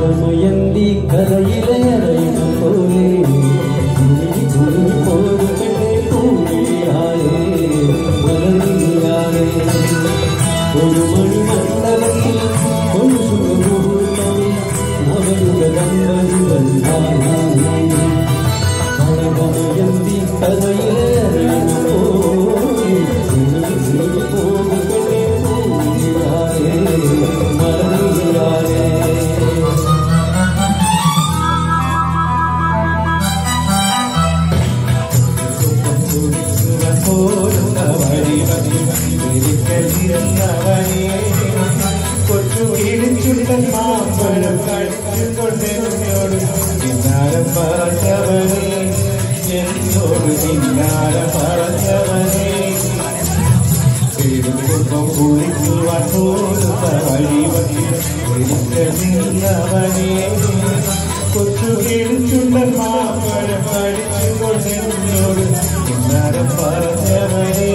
കടകമയന്തി കരയിലെ അരയിന പോലെ പോരുപെട്ടെ പൂവിളിയാലേ മലരിയാലേ ഒരു മണി മണ്ഡലത്തിൽ ഒരു സുഖമുഹൂർത്തമേ നവയുഗ ദമ്പതികൾ കടകമയന്തി കരയിലെ അരയിന പോലെ പോരുപെട്ടെ പൂവിളിയാലേ മലരിയാലേ കൊച്ചുവീടിച്ചുണ്ടൻ മാമ്പഴം കഴിച്ചുകൊണ്ടെന്നോട് പിന്നാരം പറഞ്ഞവനെ എന്നോട് പിന്നാരം പറഞ്ഞവനെ കുടുംബം കുളിക്കുവാൻ പോകുന്ന വഴിവന്നവനെ കൊച്ചുവീടിച്ചുണ്ടൻ മാമ്പഴം കഴിച്ചുകൊണ്ടെന്നോട് പിന്നാരം പറഞ്ഞവനെ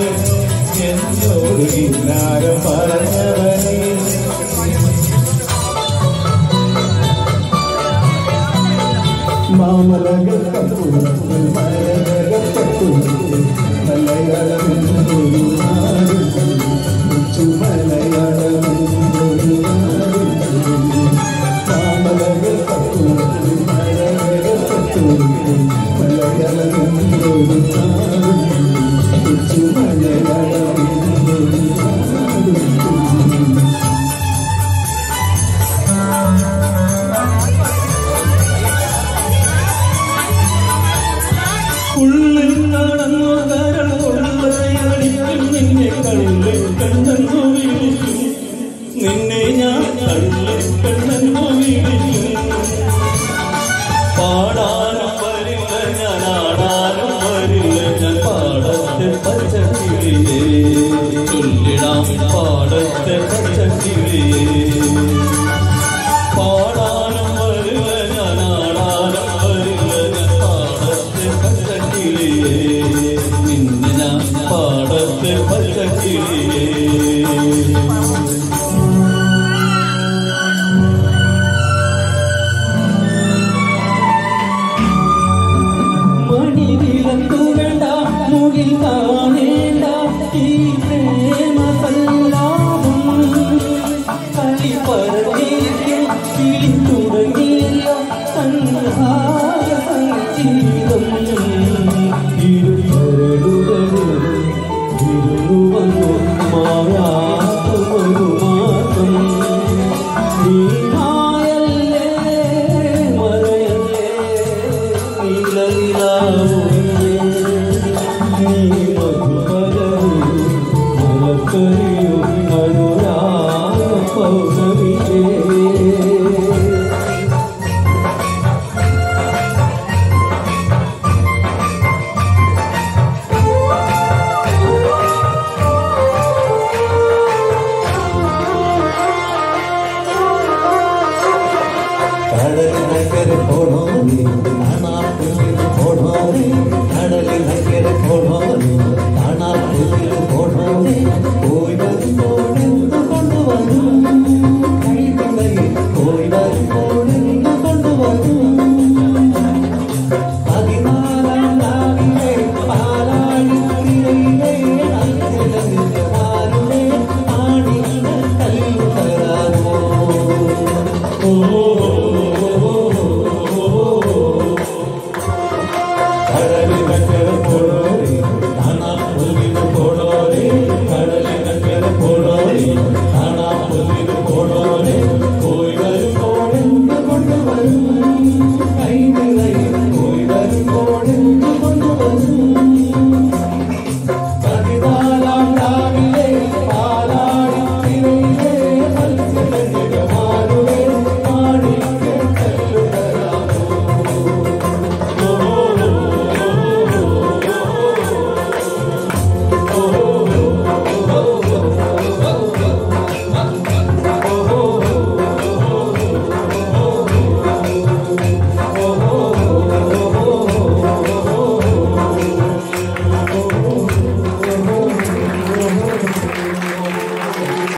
എന്നോട് പിന്നാരം പറഞ്ഞവനെ മാമലകൾ കത്തുന്നു മലകൾ കത്തുന്നു മലയാളമെന്നൊരു നാട് മലയാളമെന്നൊരു നാട് മാമലകൾ കത്തുന്നു മലകൾ കത്തുന്നു മലയാളമെന്നൊരു നാട് മലയാളമെന്നൊരു നാട് ഉള്ളിൽ നടന്നു കരൾ കൊള്ളയടിക്കും നിന്നെ കള്ളിൽ കണ്ണെന്നു വിളിക്കും നിന്നെ ഞാൻ കള്ളിൽ കണ്ണെന്നു വിളിക്കും പാടാനും വരില്ല ഞാൻ ആടാനും വരില്ല ഞാൻ പാടത്തെ പച്ചക്കിളിയേ ചൊല്ലിടാം പാടത്തെ പച്ചക്കിളിയേ പാടാനും വരില്ല ഞാൻ ആടാനും വരില്ല ഞാൻ പാടത്തെ പച്ചക്കിളിയേ നിന്നെ ഞാൻ പാടത്തെ പച്ചക്കിളിയേ മണിവിളക്കു വേണ്ട മുകിൽ കാണേണ്ട ഈ പ്രേമ സല്ലാപം കളി പറഞ്ഞിരിക്കും കിളി തുടങ്ങിയില്ല സംഹാര സംഗീതം ഇരുപരടുകളിൽ ഇരുന്നു വന്നു മാറാത്ത ഒരു മാസം നീ മായല്ലേ മറയല്ലേ നീലനിലാവുന്നേ നീ മധുപരവും മലക്കറിയും അനുരാഗ പൗർണമിയേ കടലിനക്കരെ പോണോനെ കാണാപ്പുള്ളിൽ പോണോനെ കടലിനക്കരെ പോണോനെ കാണാപ്പുള്ളിൽ പോണോനെ പോയി വരുമ്പോൾ എന്ത് കൊണ്ടുവരും കൈപിള്ളയിൽ പോയി വരുമ്പോൾ